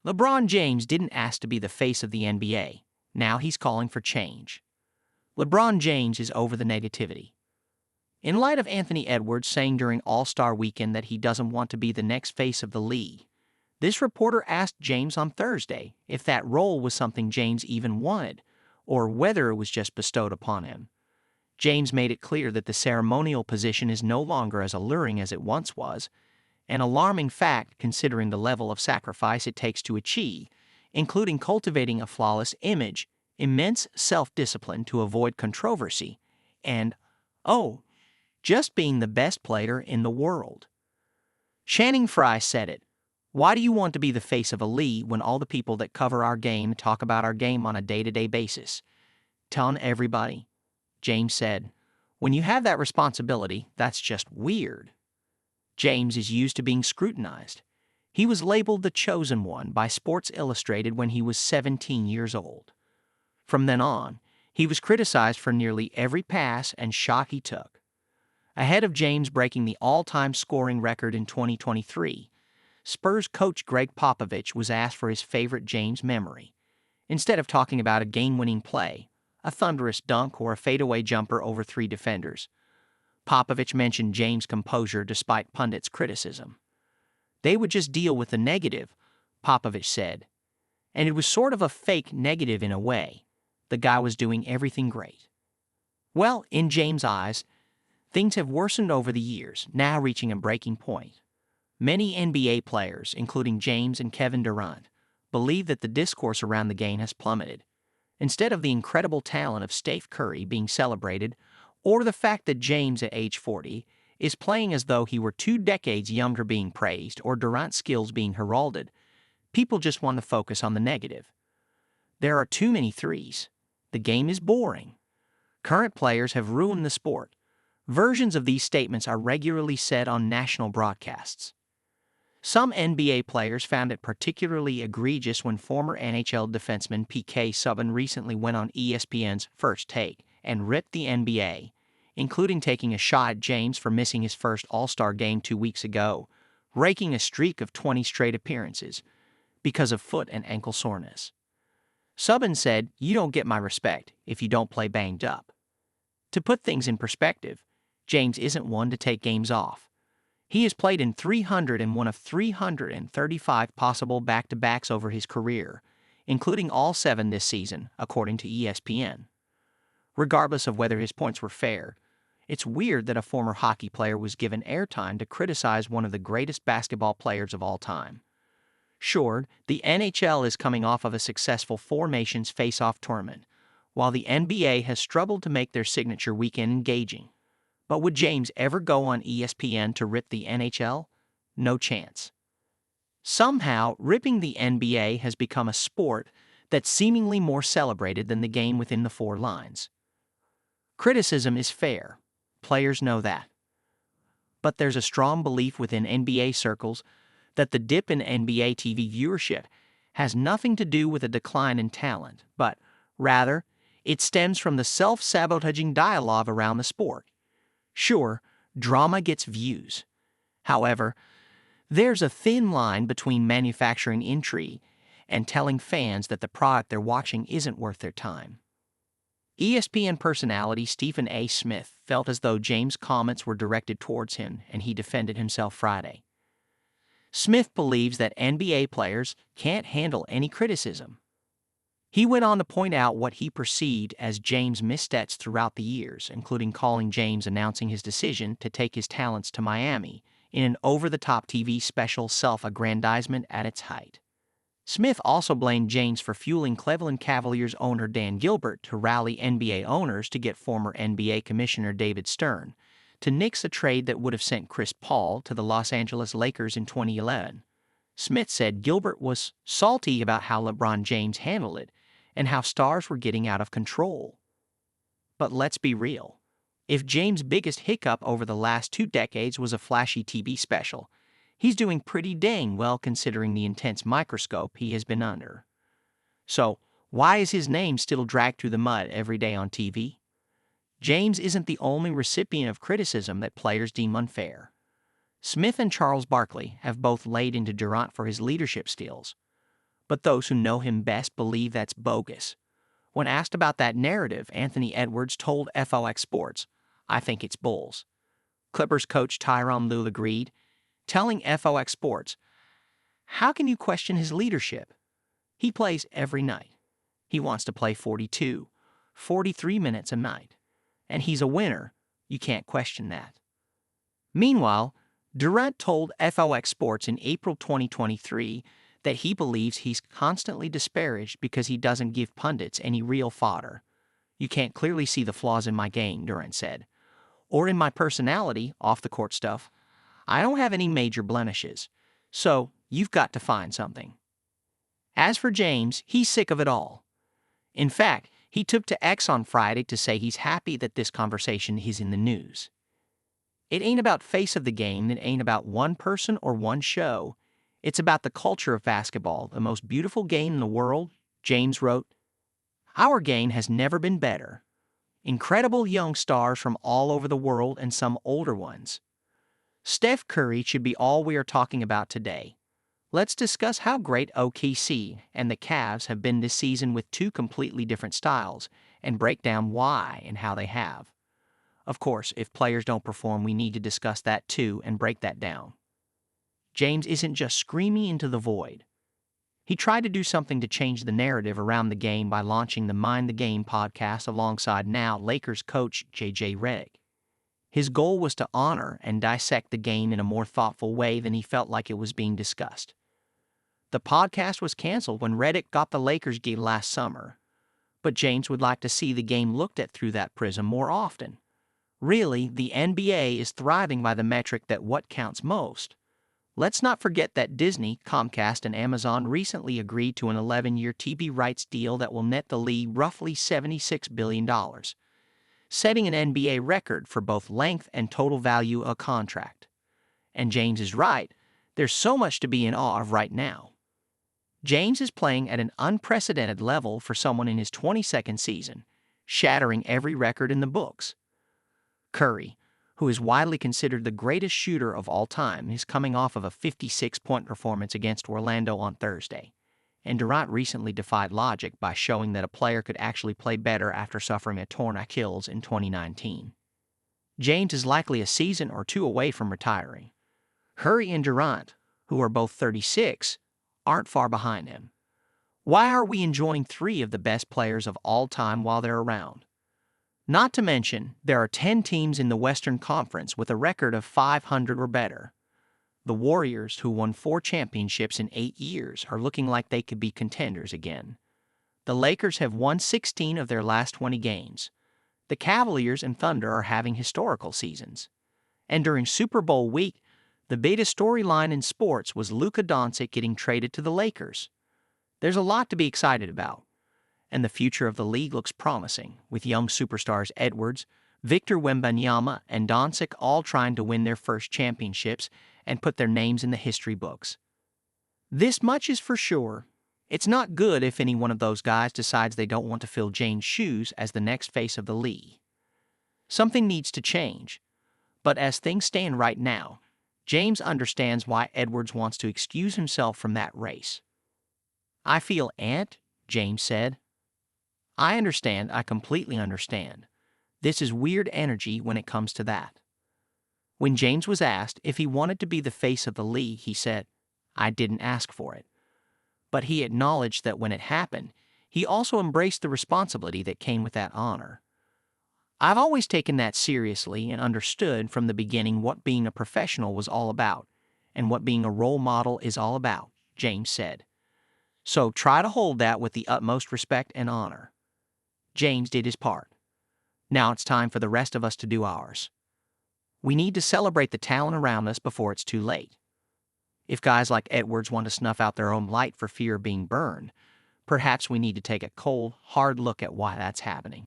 LeBron James didn't ask to be the face of the NBA. Now he's calling for change. LeBron James is over the negativity. In light of Anthony Edwards saying during All-Star Weekend that he doesn't want to be the next face of the league, this reporter asked James on Thursday if that role was something James even wanted, or whether it was just bestowed upon him. James made it clear that the ceremonial position is no longer as alluring as it once was, an alarming fact considering the level of sacrifice it takes to achieve, including cultivating a flawless image, immense self-discipline to avoid controversy, and, just being the best player in the world. Channing Frye said it. Why do you want to be the face of a league when all the people that cover our game talk about our game on a day-to-day basis? Telling everybody. James said, when you have that responsibility, that's just weird. James is used to being scrutinized. He was labeled the chosen one by Sports Illustrated when he was 17 years old. From then on, he was criticized for nearly every pass and shot he took. Ahead of James breaking the all-time scoring record in 2023, Spurs coach Greg Popovich was asked for his favorite James memory. Instead of talking about a game-winning play, a thunderous dunk, or a fadeaway jumper over 3 defenders, Popovich mentioned James' composure despite pundits' criticism. They would just deal with the negative, Popovich said. And it was sort of a fake negative in a way. The guy was doing everything great. Well, in James' eyes, things have worsened over the years, now reaching a breaking point. Many NBA players, including James and Kevin Durant, believe that the discourse around the game has plummeted. Instead of the incredible talent of Steph Curry being celebrated, or the fact that James at age 40 is playing as though he were 2 decades younger being praised, or Durant's skills being heralded, people just want to focus on the negative. There are too many threes. The game is boring. Current players have ruined the sport. Versions of these statements are regularly said on national broadcasts. Some NBA players found it particularly egregious when former NHL defenseman P.K. Subban recently went on ESPN's First Take and ripped the NBA, including taking a shot at James for missing his first All-Star game 2 weeks ago, breaking a streak of 20 straight appearances because of foot and ankle soreness. Subban said, "You don't get my respect if you don't play banged up." To put things in perspective, James isn't one to take games off. He has played in 301 of 335 possible back-to-backs over his career, including all 7 this season, according to ESPN. Regardless of whether his points were fair, it's weird that a former hockey player was given airtime to criticize one of the greatest basketball players of all time. Sure, the NHL is coming off of a successful 4-nations face-off tournament, while the NBA has struggled to make their signature weekend engaging. But would James ever go on ESPN to rip the NHL? No chance. Somehow, ripping the NBA has become a sport that's seemingly more celebrated than the game within the 4 lines. Criticism is fair. Players know that. But there's a strong belief within NBA circles that the dip in NBA TV viewership has nothing to do with a decline in talent, but, rather, it stems from the self-sabotaging dialogue around the sport. Sure, drama gets views. However, there's a thin line between manufacturing intrigue and telling fans that the product they're watching isn't worth their time. ESPN personality Stephen A. Smith felt as though James' comments were directed towards him, and he defended himself Friday. Smith believes that NBA players can't handle any criticism. He went on to point out what he perceived as James' missteps throughout the years, including calling James announcing his decision to take his talents to Miami in an over-the-top TV special self-aggrandizement at its height. Smith also blamed James for fueling Cleveland Cavaliers owner Dan Gilbert to rally NBA owners to get former NBA Commissioner David Stern to nix a trade that would have sent Chris Paul to the Los Angeles Lakers in 2011. Smith said Gilbert was salty about how LeBron James handled it and how stars were getting out of control. But let's be real. If James' biggest hiccup over the last 2 decades was a flashy TV special, he's doing pretty dang well considering the intense microscope he has been under. So, why is his name still dragged through the mud every day on TV? James isn't the only recipient of criticism that players deem unfair. Smith and Charles Barkley have both laid into Durant for his leadership skills. But those who know him best believe that's bogus. When asked about that narrative, Anthony Edwards told FOX Sports, "I think it's bulls." Clippers coach Tyronn Lue agreed, telling FOX Sports, "How can you question his leadership? He plays every night. He wants to play 42, 43 minutes a night. And he's a winner. You can't question that." Meanwhile, Durant told FOX Sports in April 2023 that he believes he's constantly disparaged because he doesn't give pundits any real fodder. "You can't clearly see the flaws in my game," Durant said. "Or in my personality, off-the-court stuff. I don't have any major blemishes. So, you've got to find something." As for James, he's sick of it all. In fact, he took to X on Friday to say he's happy that this conversation is in the news. "It ain't about face of the game, it ain't about one person or one show. It's about the culture of basketball, the most beautiful game in the world," James wrote. "Our game has never been better. Incredible young stars from all over the world and some older ones. Steph Curry should be all we are talking about today. Let's discuss how great OKC and the Cavs have been this season with two completely different styles and break down why and how they have. Of course, if players don't perform, we need to discuss that too and break that down." James isn't just screaming into the void. He tried to do something to change the narrative around the game by launching the Mind the Game podcast alongside now Lakers coach J.J. Redick. His goal was to honor and dissect the game in a more thoughtful way than he felt like it was being discussed. The podcast was canceled when Redick got the Lakers gig last summer, but James would like to see the game looked at through that prism more often. Really, the NBA is thriving by the metric that what counts most. Let's not forget that Disney, Comcast, and Amazon recently agreed to an 11-year TV rights deal that will net the league roughly $76 billion, setting an NBA record for both length and total value of a contract. And James is right, there's so much to be in awe of right now. James is playing at an unprecedented level for someone in his 22nd season, shattering every record in the books. Curry, who is widely considered the greatest shooter of all time, is coming off of a 56-point performance against Orlando on Thursday, and Durant recently defied logic by showing that a player could actually play better after suffering a torn Achilles in 2019. James is likely a season or two away from retiring. Curry and Durant, who are both 36, aren't far behind him. Why are we enjoying three of the best players of all time while they're around? Not to mention, there are 10 teams in the Western Conference with a record of 500 or better. The Warriors, who won 4 championships in 8 years, are looking like they could be contenders again. The Lakers have won 16 of their last 20 games. The Cavaliers and Thunder are having historical seasons. And during Super Bowl week, the biggest storyline in sports was Luka Doncic getting traded to the Lakers. There's a lot to be excited about. And the future of the league looks promising, with young superstars Edwards, Victor Wembanyama, and Doncic all trying to win their first championships and put their names in the history books. This much is for sure. It's not good if any one of those guys decides they don't want to fill James' shoes as the next face of the league. Something needs to change. But as things stand right now, James understands why Edwards wants to excuse himself from that race. "I feel James said. "I understand, I completely understand. This is weird energy when it comes to that." When James was asked if he wanted to be the face of the league, he said, "I didn't ask for it." But he acknowledged that when it happened, he also embraced the responsibility that came with that honor. "I've always taken that seriously and understood from the beginning what being a professional was all about and what being a role model is all about," James said. "So try to hold that with the utmost respect and honor." James did his part. Now it's time for the rest of us to do ours. We need to celebrate the talent around us before it's too late. If guys like Edwards want to snuff out their own light for fear of being burned, perhaps we need to take a cold, hard look at why that's happening.